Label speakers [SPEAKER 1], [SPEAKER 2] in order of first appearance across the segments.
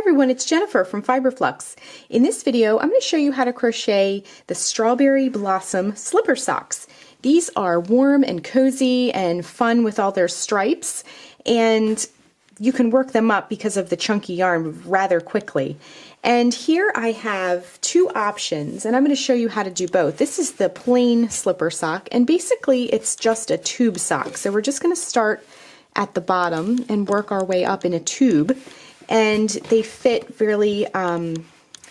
[SPEAKER 1] everyone, it's Jennifer from Fiberflux. In this video, I'm going to show you how to crochet the Strawberry Blossom slipper socks. These are warm and cozy and fun with all their stripes, and you can work them up because of the chunky yarn rather quickly. And here I have two options, and I'm going to show you how to do both. This is the plain slipper sock, and basically it's just a tube sock. So we're just going to start at the bottom and work our way up in a tube. And they fit really, they're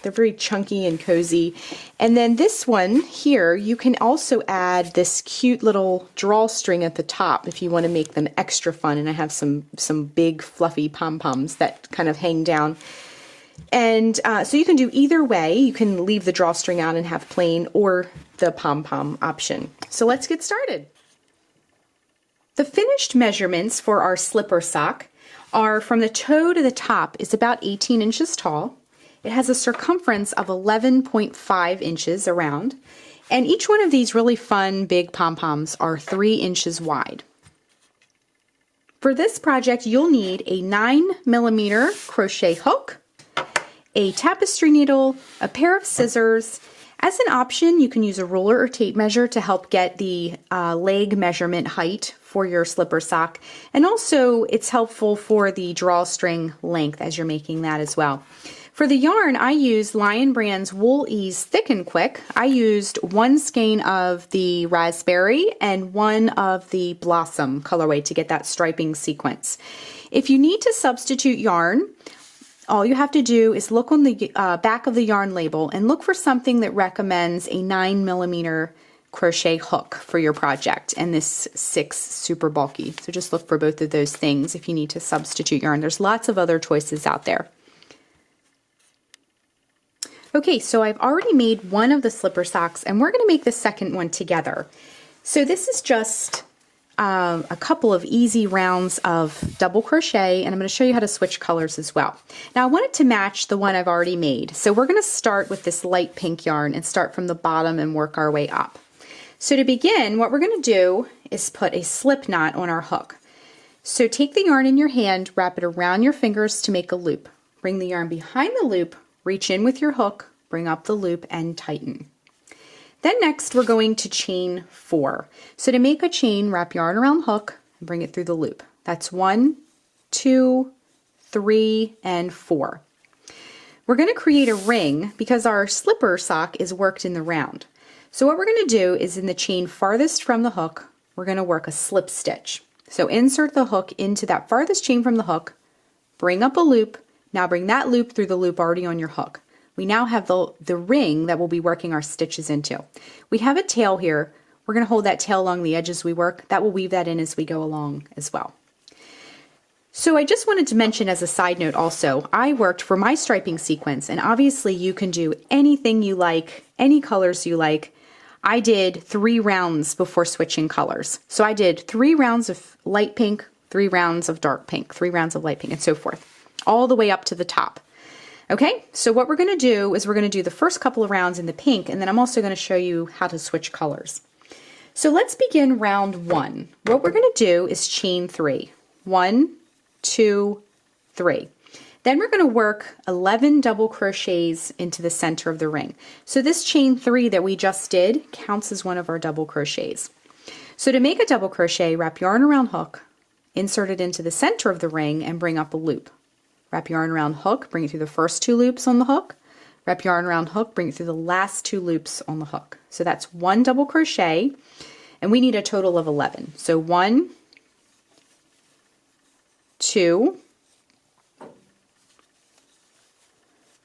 [SPEAKER 1] very chunky and cozy. And then this one here, you can also add this cute little drawstring at the top if you want to make them extra fun. And I have some big fluffy pom-poms that kind of hang down. And so you can do either way. You can leave the drawstring out and have plain, or the pom-pom option. So let's get started. The finished measurements for our slipper sock are from the toe to the top is about 18 inches tall. It has a circumference of 11.5 inches around, and each one of these really fun big pom-poms are 3 inches wide. For this project, you'll need a 9mm crochet hook, a tapestry needle, a pair of scissors. As an option, you can use a ruler or tape measure to help get the leg measurement height for your slipper sock. And also, it's helpful for the drawstring length as you're making that as well. For the yarn, I used Lion Brand's Wool Ease Thick and Quick. I used one skein of the raspberry and one of the blossom colorway to get that striping sequence. If you need to substitute yarn, all you have to do is look on the back of the yarn label and look for something that recommends a 9mm crochet hook for your project, and this 6 super bulky. So just look for both of those things if you need to substitute yarn. There's lots of other choices out there. Okay, so I've already made one of the slipper socks, and we're going to make the second one together. So this is just a couple of easy rounds of double crochet, and I'm going to show you how to switch colors as well. Now I want it to match the one I've already made, so we're going to start with this light pink yarn and start from the bottom and work our way up. So to begin, what we're going to do is put a slip knot on our hook. So take the yarn in your hand, wrap it around your fingers to make a loop. Bring the yarn behind the loop, reach in with your hook, bring up the loop, and tighten. Then next we're going to chain 4. So to make a chain, wrap yarn around hook and bring it through the loop. That's 1, 2, 3, and 4. We're going to create a ring because our slipper sock is worked in the round. So what we're going to do is in the chain farthest from the hook, we're going to work a slip stitch. So insert the hook into that farthest chain from the hook, bring up a loop, now bring that loop through the loop already on your hook. We now have the ring that we'll be working our stitches into. We have a tail here. We're going to hold that tail along the edges we work. That will weave that in as we go along as well. So I just wanted to mention as a side note also, I worked for my striping sequence, and obviously you can do anything you like, any colors you like. I did 3 rounds before switching colors. So I did 3 rounds of light pink, 3 rounds of dark pink, 3 rounds of light pink, and so forth, all the way up to the top. Okay, so what we're going to do is we're going to do the first couple of rounds in the pink, and then I'm also going to show you how to switch colors. So let's begin round 1. What we're going to do is chain 3. 1, 2, 3. Then we're going to work 11 double crochets into the center of the ring. So this chain 3 that we just did counts as one of our double crochets. So to make a double crochet, wrap yarn around hook, insert it into the center of the ring, and bring up a loop. Wrap yarn around hook, bring it through the first 2 loops on the hook. Wrap yarn around hook, bring it through the last 2 loops on the hook. So that's 1 double crochet, and we need a total of 11. So 1, 2,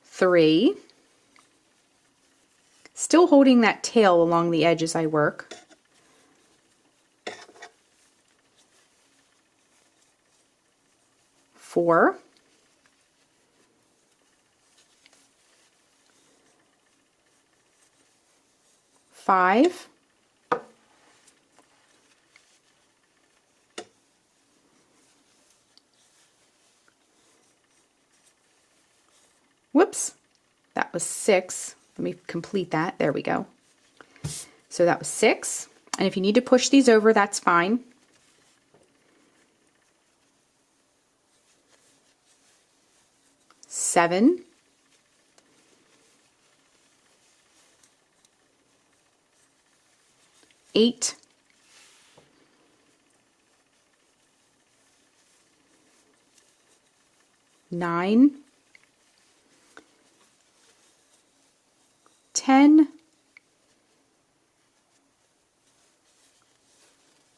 [SPEAKER 1] 3, still holding that tail along the edge as I work. 4, 5, 6. Let me complete that. There we go. So that was 6. And if you need to push these over, that's fine. 7, 7, 8, 9, 10,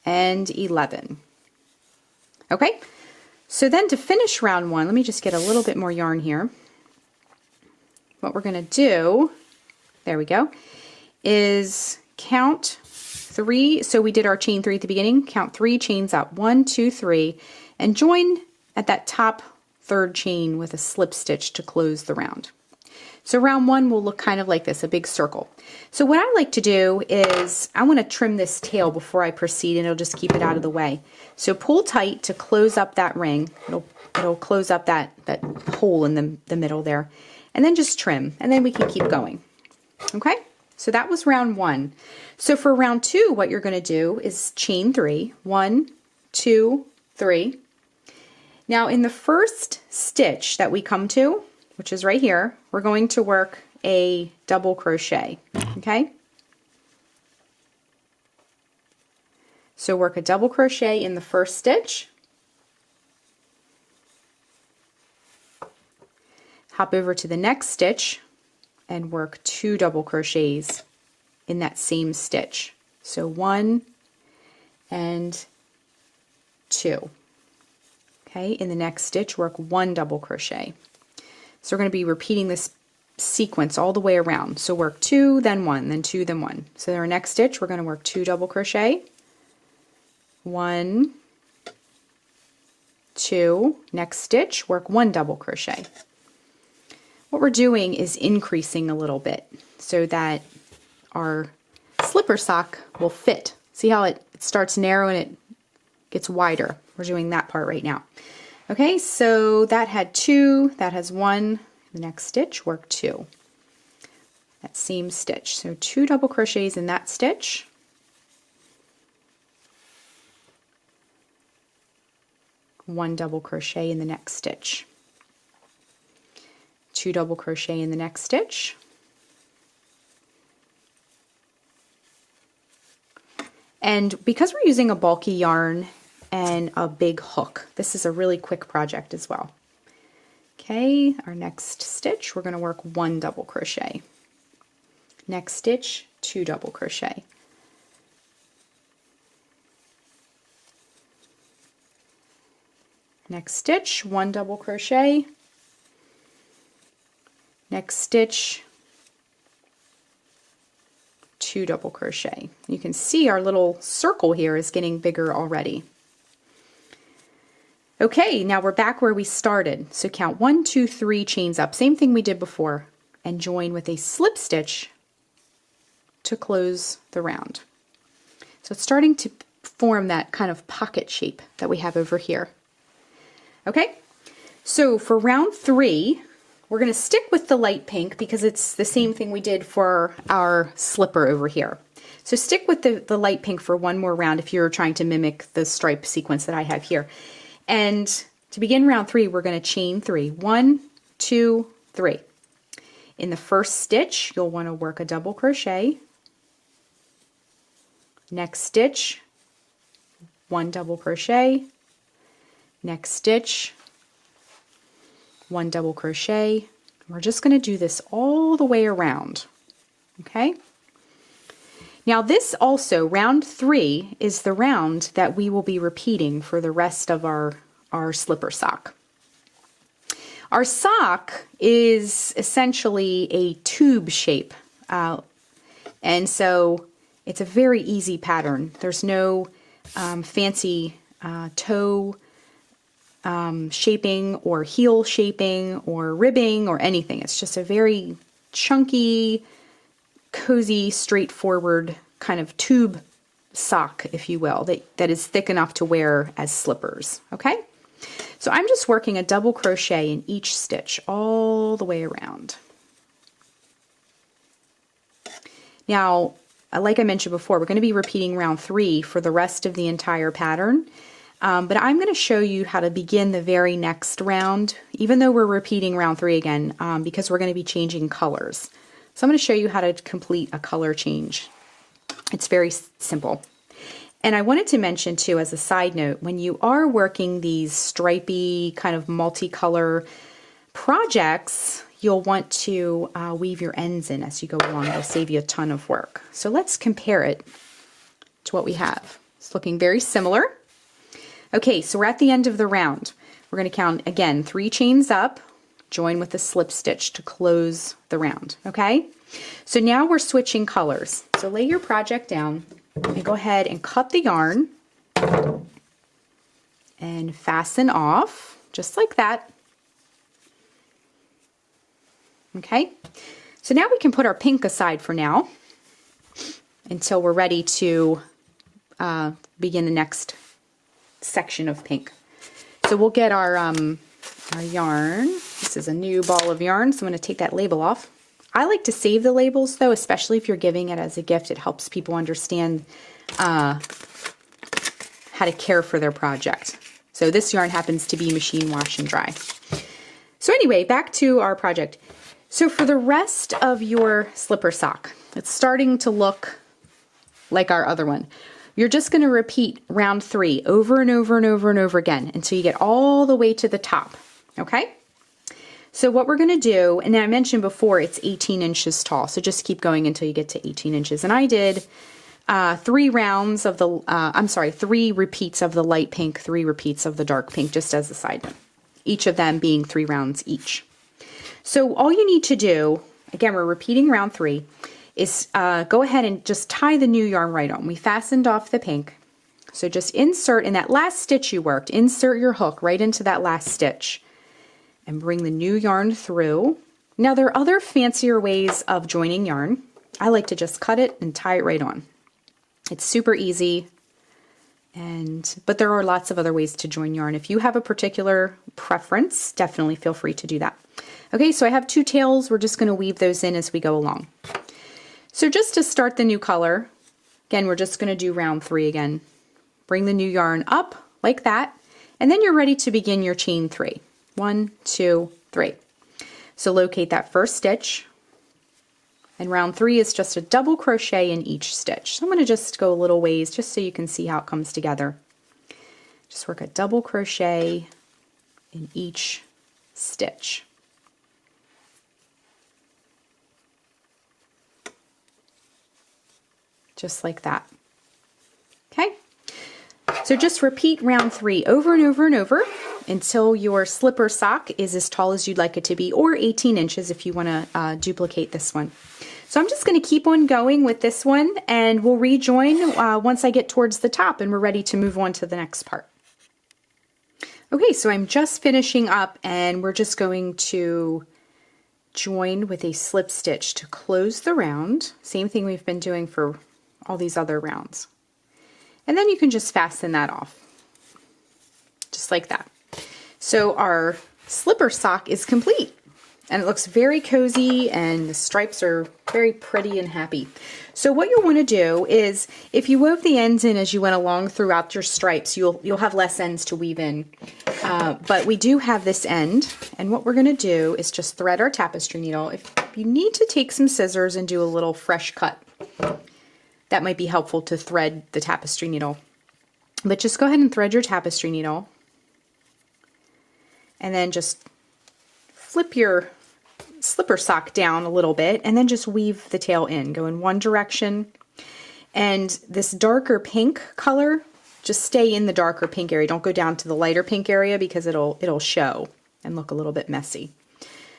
[SPEAKER 1] and 11. Okay, so then to finish round 1, let me just get a little bit more yarn here. What we're going to do, there we go, is count 3. So we did our chain 3 at the beginning. Count 3 chains up, 1, 2, 3, and join at that top 3rd chain with a slip stitch to close the round. So round 1 will look kind of like this, a big circle. So what I like to do is I want to trim this tail before I proceed, and it'll just keep it out of the way. So pull tight to close up that ring. It'll close up that hole in the middle there. And then just trim, and then we can keep going. Okay, so that was round 1. So for round 2, what you're going to do is chain 3. 1, 2, 3. Now in the first stitch that we come to, which is right here, we're going to work a double crochet, okay? So work a double crochet in the first stitch, hop over to the next stitch, and work 2 double crochets in that same stitch. So 1 and 2. Okay, in the next stitch, work 1 double crochet. So we're going to be repeating this sequence all the way around. So work 2, then 1, then 2, then 1. So in our next stitch, we're going to work 2 double crochet, 1, 2, next stitch, work 1 double crochet. What we're doing is increasing a little bit so that our slipper sock will fit. See how it starts narrow and it gets wider? We're doing that part right now. Okay, so that had 2, that has 1. The next stitch, work 2. That same stitch. So 2 double crochets in that stitch. One double crochet in the next stitch. 2 double crochet in the next stitch. And because we're using a bulky yarn and a big hook, this is a really quick project as well. Okay, our next stitch, we're going to work 1 double crochet. Next stitch, 2 double crochet. Next stitch, 1 double crochet. Next stitch, 2 double crochet. You can see our little circle here is getting bigger already. Okay, now we're back where we started. So count 1, 2, 3 chains up, same thing we did before, and join with a slip stitch to close the round. So it's starting to form that kind of pocket shape that we have over here. Okay, so for round 3, we're going to stick with the light pink because it's the same thing we did for our slipper over here. So stick with the light pink for one more round if you're trying to mimic the stripe sequence that I have here. And to begin round 3, we're going to chain 3. 1, 2, 3. In the first stitch, you'll want to work a double crochet. Next stitch, 1 double crochet. Next stitch, 1 double crochet. We're just going to do this all the way around. Okay? Now this also, round 3, is the round that we will be repeating for the rest of our slipper sock. Our sock is essentially a tube shape, and so it's a very easy pattern. There's no fancy toe shaping or heel shaping or ribbing or anything. It's just a very chunky, cozy, straightforward kind of tube sock, if you will, that is thick enough to wear as slippers. Okay, so I'm just working a double crochet in each stitch all the way around. Now, like I mentioned before, we're going to be repeating round 3 for the rest of the entire pattern. But I'm going to show you how to begin the very next round, even though we're repeating round 3 again, because we're going to be changing colors. So I'm going to show you how to complete a color change. It's very simple. And I wanted to mention too, as a side note, when you are working these stripy kind of multicolor projects, you'll want to weave your ends in as you go along. It'll save you a ton of work. So let's compare it to what we have. It's looking very similar. Okay, so we're at the end of the round. We're going to count again 3 chains up, join with a slip stitch to close the round. Okay, so now we're switching colors. So lay your project down and go ahead and cut the yarn and fasten off just like that. Okay, so now we can put our pink aside for now until we're ready to begin the next section of pink. So we'll get our yarn. This is a new ball of yarn, so I'm going to take that label off. I like to save the labels though, especially if you're giving it as a gift. It helps people understand how to care for their project. So this yarn happens to be machine wash and dry. So anyway, back to our project. So for the rest of your slipper sock, it's starting to look like our other one. You're just going to repeat round 3 over and over and over and over again until you get all the way to the top. Okay? So what we're going to do, and I mentioned before, it's 18 inches tall. So just keep going until you get to 18 inches. And I did 3 rounds of the, 3 repeats of the light pink, 3 repeats of the dark pink, just as a side note. Each of them being 3 rounds each. So all you need to do, again, we're repeating round 3, is go ahead and just tie the new yarn right on. We fastened off the pink. So just insert in that last stitch you worked, insert your hook right into that last stitch and bring the new yarn through. Now there are other fancier ways of joining yarn. I like to just cut it and tie it right on. It's super easy, but there are lots of other ways to join yarn. If you have a particular preference, definitely feel free to do that. Okay, so I have 2 tails. We're just going to weave those in as we go along. So just to start the new color, again, we're just going to do round 3 again. Bring the new yarn up like that, and then you're ready to begin your chain 3. 1, 2, 3. So locate that first stitch, and round 3 is just a double crochet in each stitch. So I'm going to just go a little ways just so you can see how it comes together. Just work a double crochet in each stitch. Just like that. Okay, so just repeat round 3 over and over and over until your slipper sock is as tall as you'd like it to be, or 18 inches if you want to duplicate this one. So I'm just going to keep on going with this one, and we'll rejoin once I get towards the top and we're ready to move on to the next part. Okay, so I'm just finishing up, and we're just going to join with a slip stitch to close the round. Same thing we've been doing for all these other rounds. And then you can just fasten that off, just like that. So our slipper sock is complete, and it looks very cozy, and the stripes are very pretty and happy. So what you'll want to do is, if you wove the ends in as you went along throughout your stripes, you'll have less ends to weave in. But we do have this end, and what we're going to do is just thread our tapestry needle. If you need to take some scissors and do a little fresh cut, that might be helpful to thread the tapestry needle. But just go ahead and thread your tapestry needle, and then just flip your slipper sock down a little bit, and then just weave the tail in. Go in one direction, and this darker pink color, just stay in the darker pink area. Don't go down to the lighter pink area because it'll show and look a little bit messy.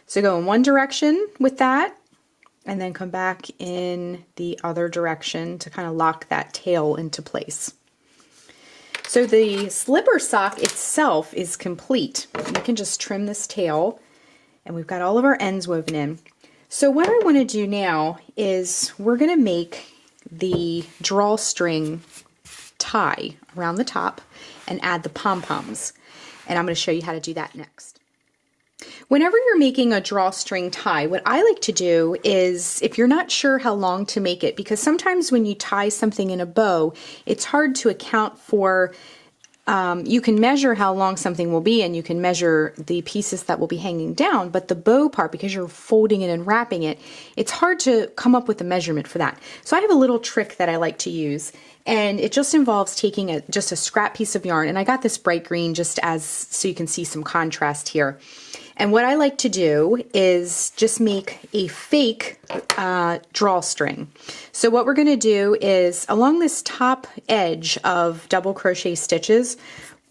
[SPEAKER 1] So go in one direction with that, and then come back in the other direction to kind of lock that tail into place. So the slipper sock itself is complete. You can just trim this tail, and we've got all of our ends woven in. So what I want to do now is we're going to make the drawstring tie around the top and add the pom-poms. And I'm going to show you how to do that next. Whenever you're making a drawstring tie, what I like to do is, if you're not sure how long to make it, because sometimes when you tie something in a bow, it's hard to account for you can measure how long something will be, and you can measure the pieces that will be hanging down, but the bow part, because you're folding it and wrapping it, it's hard to come up with a measurement for that. So I have a little trick that I like to use, and it just involves taking just a scrap piece of yarn, and I got this bright green just so you can see some contrast here. And what I like to do is just make a fake drawstring. So what we're going to do is along this top edge of double crochet stitches,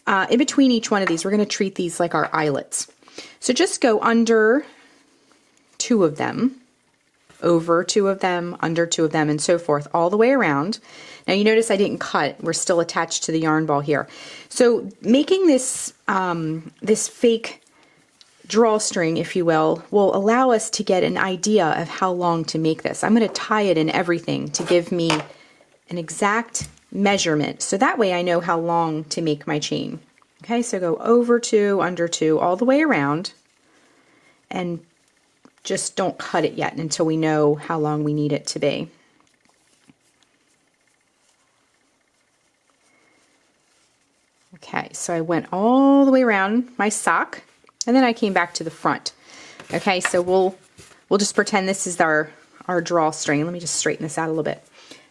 [SPEAKER 1] in between each one of these, we're going to treat these like our eyelets. So just go under 2 of them, over 2 of them, under 2 of them, and so forth, all the way around. Now you notice I didn't cut. We're still attached to the yarn ball here. So making this, this fake drawstring, if you will allow us to get an idea of how long to make this. I'm going to tie it in everything to give me an exact measurement, so that way I know how long to make my chain. Okay, so go over 2, under 2, all the way around, and just don't cut it yet until we know how long we need it to be. Okay, so I went all the way around my sock, and then I came back to the front. Okay, so we'll just pretend this is our drawstring. Let me just straighten this out a little bit.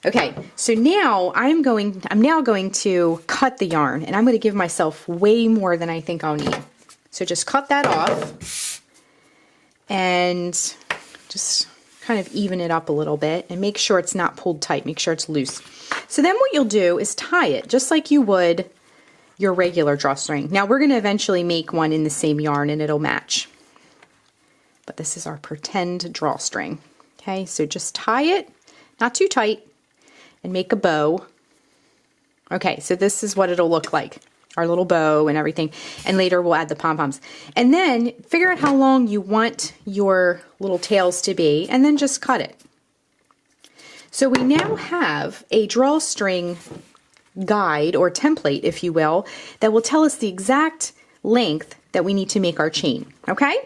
[SPEAKER 1] Okay, so now I'm now going to cut the yarn, and I'm going to give myself way more than I think I'll need. So just cut that off and just kind of even it up a little bit and make sure it's not pulled tight. Make sure it's loose. So then what you'll do is tie it just like you would your regular drawstring. Now we're going to eventually make one in the same yarn and it'll match. But this is our pretend drawstring. Okay, so just tie it, not too tight, and make a bow. Okay, so this is what it'll look like. Our little bow and everything. And later we'll add the pom-poms. And then figure out how long you want your little tails to be, and then just cut it. So we now have a drawstring guide or template, if you will, that will tell us the exact length that we need to make our chain. Okay,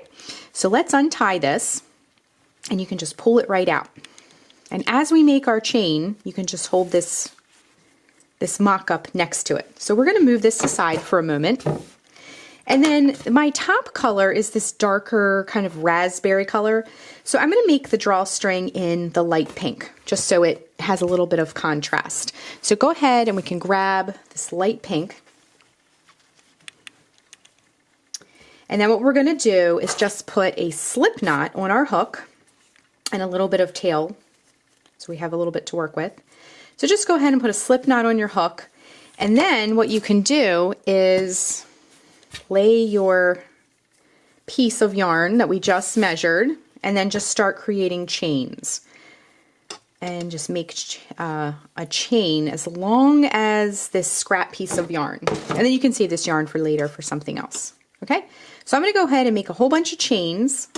[SPEAKER 1] so let's untie this, and you can just pull it right out. And as we make our chain, you can just hold this mock-up next to it. So we're going to move this aside for a moment. And then my top color is this darker kind of raspberry color. So I'm going to make the drawstring in the light pink, just so it has a little bit of contrast. So go ahead and we can grab this light pink. And then what we're going to do is just put a slip knot on our hook and a little bit of tail, so we have a little bit to work with. So just go ahead and put a slip knot on your hook, and then what you can do is lay your piece of yarn that we just measured, and then just start creating chains. And just make a chain as long as this scrap piece of yarn. And then you can save this yarn for later for something else. Okay, so I'm going to go ahead and make a whole bunch of chains,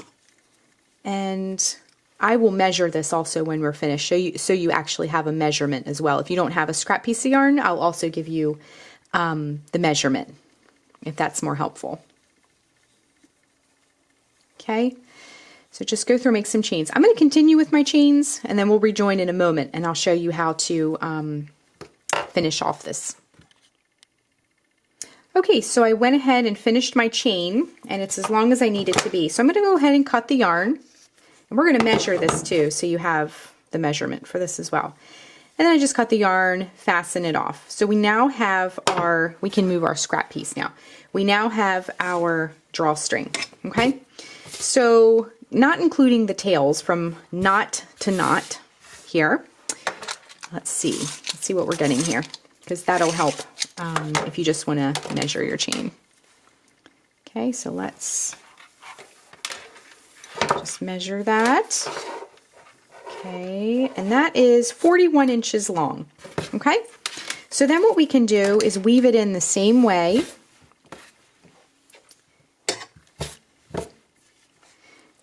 [SPEAKER 1] and I will measure this also when we're finished, so you actually have a measurement as well. If you don't have a scrap piece of yarn, I'll also give you the measurement, if that's more helpful. Okay, so just go through and make some chains. I'm going to continue with my chains, and then we'll rejoin in a moment, and I'll show you how to finish off this. Okay, so I went ahead and finished my chain, and it's as long as I need it to be. So I'm going to go ahead and cut the yarn, and we're going to measure this too, so you have the measurement for this as well. And then I just cut the yarn, fasten it off. So we now have we can move our scrap piece now. We now have our drawstring, okay? So not including the tails from knot to knot here. Let's see what we're getting here, because that'll help if you just want to measure your chain. Okay, so let's just measure that. Okay, and that is 41 inches long. Okay, so then what we can do is weave it in the same way.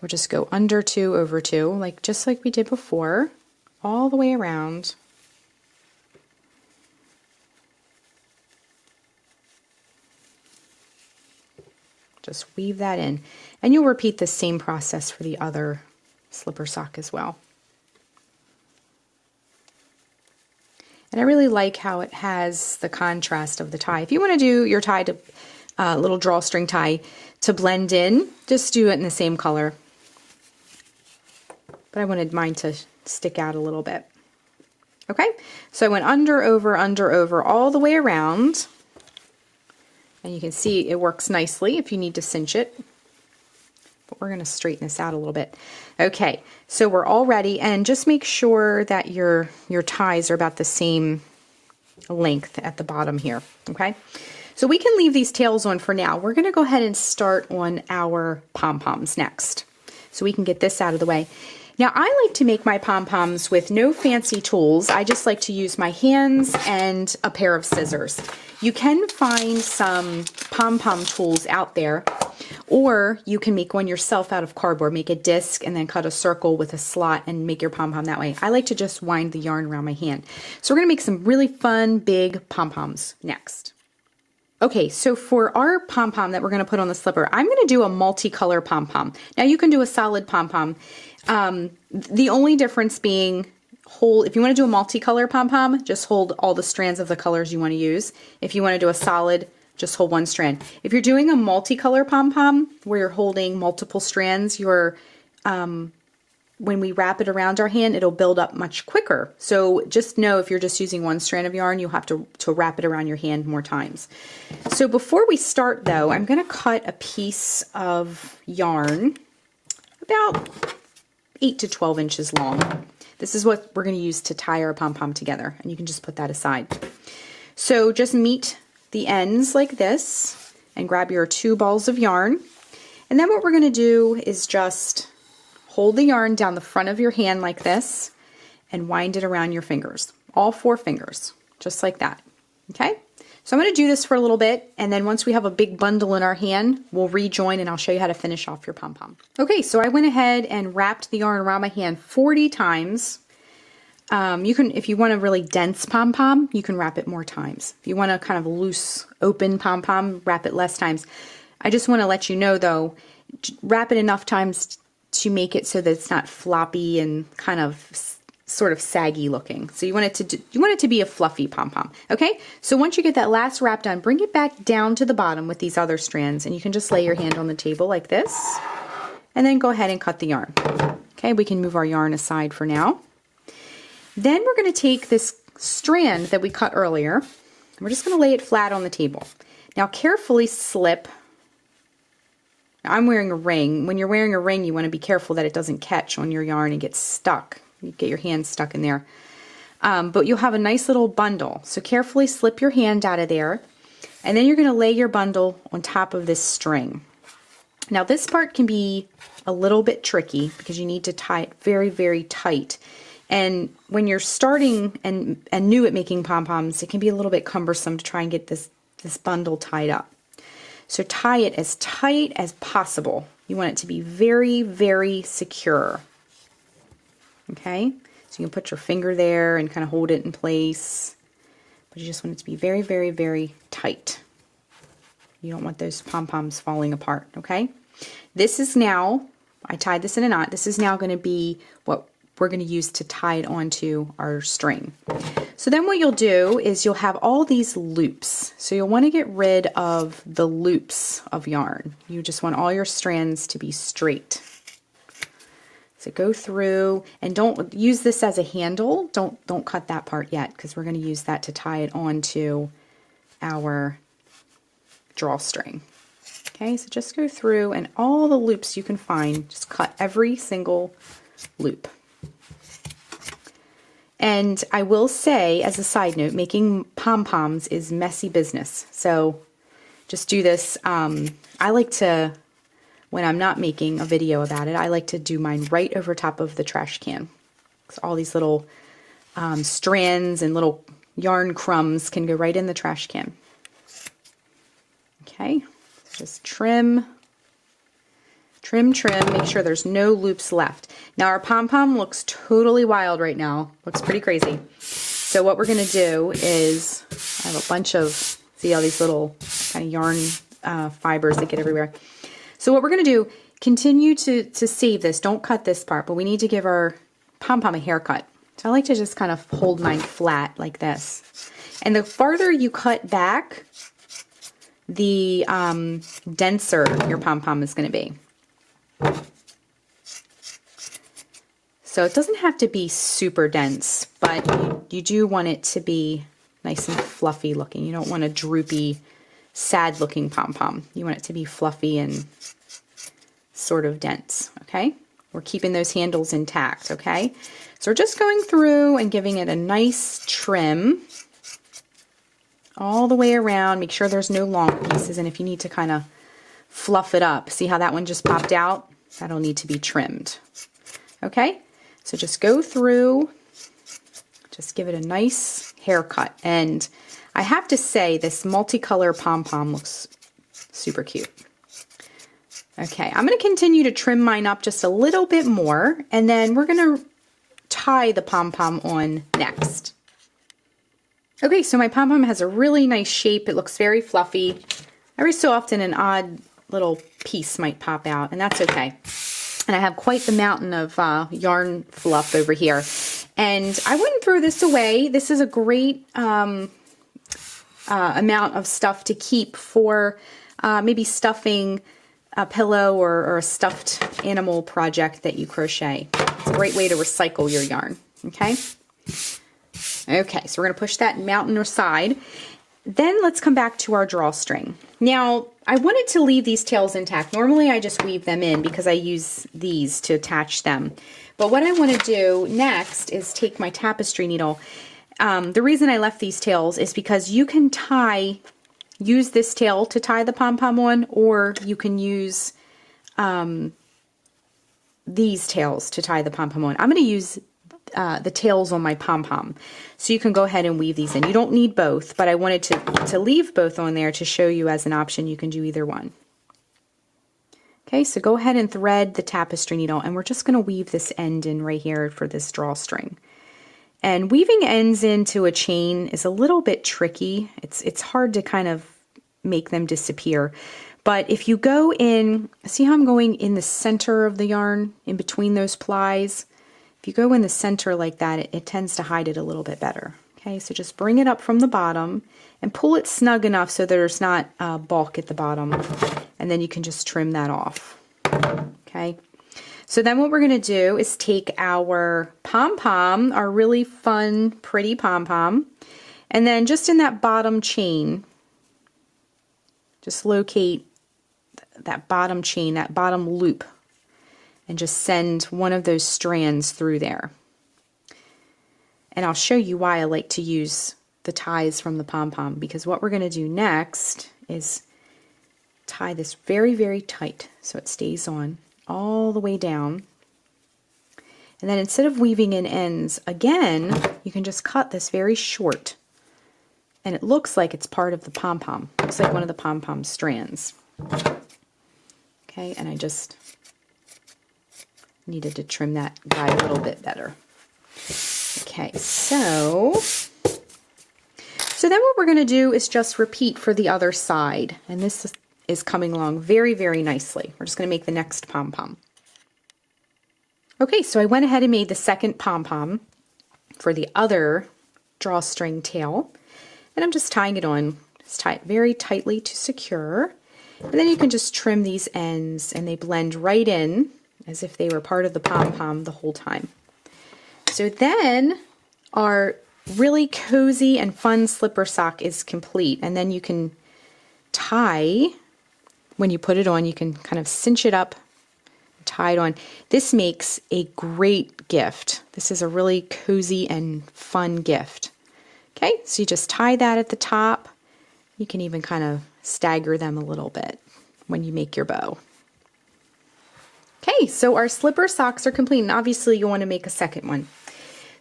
[SPEAKER 1] We'll just go under 2, over 2, just like we did before, all the way around. Just weave that in, and you'll repeat the same process for the other slipper sock as well. And I really like how it has the contrast of the tie. If you want to do your tie to little drawstring tie to blend in, just do it in the same color. But I wanted mine to stick out a little bit. Okay, so I went under, over, all the way around. And you can see it works nicely if you need to cinch it. But we're going to straighten this out a little bit. Okay, so we're all ready, and just make sure that your ties are about the same length at the bottom here, okay? So we can leave these tails on for now. We're going to go ahead and start on our pom-poms next, so we can get this out of the way. Now, I like to make my pom-poms with no fancy tools. I just like to use my hands and a pair of scissors. You can find some pom-pom tools out there, or you can make one yourself out of cardboard. Make a disc and then cut a circle with a slot and make your pom-pom that way. I like to just wind the yarn around my hand. So we're going to make some really fun, big pom-poms next. Okay, so for our pom-pom that we're going to put on the slipper, I'm going to do a multicolor pom-pom. Now you can do a solid pom-pom. The only difference being if you want to do a multicolor pom-pom, just hold all the strands of the colors you want to use. If you want to do a solid, just hold one strand. If you're doing a multicolor pom-pom where you're holding multiple strands, when we wrap it around our hand, it'll build up much quicker. So just know if you're just using one strand of yarn, you'll have to wrap it around your hand more times. So before we start though, I'm going to cut a piece of yarn about 8 to 12 inches long. This is what we're going to use to tie our pom-pom together, and you can just put that aside. So just meet the ends like this and grab your 2 balls of yarn. And then what we're going to do is just hold the yarn down the front of your hand like this and wind it around your fingers, all 4 fingers, just like that. Okay? So I'm going to do this for a little bit, and then once we have a big bundle in our hand, we'll rejoin and I'll show you how to finish off your pom-pom. Okay, so I went ahead and wrapped the yarn around my hand 40 times. You can, if you want a really dense pom-pom, you can wrap it more times. If you want a kind of loose, open pom-pom, wrap it less times. I just want to let you know though, wrap it enough times to make it so that it's not floppy and kind of sort of saggy looking. So you want it to be a fluffy pom-pom. Okay, so once you get that last wrap done, bring it back down to the bottom with these other strands, and you can just lay your hand on the table like this and then go ahead and cut the yarn. Okay, we can move our yarn aside for now. Then we're going to take this strand that we cut earlier and we're just going to lay it flat on the table. Now carefully slip. Now, I'm wearing a ring. When you're wearing a ring, you want to be careful that it doesn't catch on your yarn and get stuck. You get your hand stuck in there. But you'll have a nice little bundle. So carefully slip your hand out of there. And then you're going to lay your bundle on top of this string. Now this part can be a little bit tricky because you need to tie it very, very tight. And when you're starting and new at making pom-poms, it can be a little bit cumbersome to try and get this bundle tied up. So tie it as tight as possible. You want it to be very, very secure. Okay, so you can put your finger there and kind of hold it in place, but you just want it to be very, very, very tight. You don't want those pom-poms falling apart, okay? This is now, I tied this in a knot, this is now going to be what we're going to use to tie it onto our string. So then what you'll do is you'll have all these loops. So you'll want to get rid of the loops of yarn. You just want all your strands to be straight. So go through, and don't use this as a handle. Don't cut that part yet, because we're going to use that to tie it onto our drawstring. Okay, so just go through, and all the loops you can find, just cut every single loop. And I will say, as a side note, making pom-poms is messy business. So just do this. I like to, when I'm not making a video about it, I like to do mine right over top of the trash can. So all these little strands and little yarn crumbs can go right in the trash can. Okay, so just trim, trim, trim, make sure there's no loops left. Now our pom-pom looks totally wild right now, looks pretty crazy. So what we're gonna do is, I have a bunch of, see all these little kind of yarn fibers that get everywhere. So what we're going to do, continue to save this. Don't cut this part, but we need to give our pom-pom a haircut. So I like to just kind of hold mine flat like this. And the farther you cut back, the denser your pom-pom is going to be. So it doesn't have to be super dense, but you do want it to be nice and fluffy looking. You don't want a droopy, sad looking pom-pom. You want it to be fluffy and sort of dense, okay? We're keeping those handles intact, okay? So we're just going through and giving it a nice trim all the way around. Make sure there's no long pieces, and if you need to kind of fluff it up, see how that one just popped out? That'll need to be trimmed, okay? So just go through, just give it a nice haircut. And I have to say, this multicolor pom-pom looks super cute. Okay, I'm going to continue to trim mine up just a little bit more, and then we're going to tie the pom-pom on next. Okay, so my pom-pom has a really nice shape. It looks very fluffy. Every so often an odd little piece might pop out, and that's okay. And I have quite the mountain of yarn fluff over here. And I wouldn't throw this away. This is a great amount of stuff to keep for maybe stuffing a pillow or a stuffed animal project that you crochet. It's a great way to recycle your yarn, okay? Okay, so we're going to push that mountain aside. Then let's come back to our drawstring. Now, I wanted to leave these tails intact. Normally I just weave them in because I use these to attach them. But what I want to do next is take my tapestry needle. The reason I left these tails is because you can use this tail to tie the pom-pom on, or you can use these tails to tie the pom-pom on. I'm going to use the tails on my pom-pom. So you can go ahead and weave these in. You don't need both, but I wanted to leave both on there to show you as an option. You can do either one. Okay, so go ahead and thread the tapestry needle, and we're just going to weave this end in right here for this drawstring. And weaving ends into a chain is a little bit tricky. It's hard to kind of make them disappear. But if you go in, see how I'm going in the center of the yarn, in between those plies? If you go in the center like that, it tends to hide it a little bit better. Okay, so just bring it up from the bottom and pull it snug enough so there's not bulk at the bottom. And then you can just trim that off. Okay, so then what we're going to do is take our pom-pom, our really fun, pretty pom-pom, and then just in that bottom chain, just locate that bottom chain, that bottom loop, and just send one of those strands through there. And I'll show you why I like to use the ties from the pom-pom, because what we're going to do next is tie this very, very tight so it stays on all the way down. And then instead of weaving in ends again, you can just cut this very short. And it looks like it's part of the pom-pom. Looks like one of the pom-pom strands. Okay, and I just needed to trim that guy a little bit better. Okay, so then what we're going to do is just repeat for the other side. And this is coming along very, very nicely. We're just going to make the next pom-pom. Okay, so I went ahead and made the second pom-pom for the other drawstring tail. And I'm just tying it on. Just tie it very tightly to secure. And then you can just trim these ends and they blend right in as if they were part of the pom-pom the whole time. So then our really cozy and fun slipper sock is complete. And then you can tie, when you put it on, you can kind of cinch it up, tie it on. This makes a great gift. This is a really cozy and fun gift. Okay, so you just tie that at the top. You can even kind of stagger them a little bit when you make your bow. Okay, so our slipper socks are complete, and obviously you want to make a second one.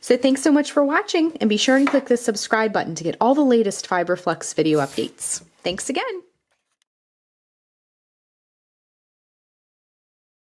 [SPEAKER 1] So thanks so much for watching, and be sure and click the subscribe button to get all the latest Fiber Flux video updates. Thanks again.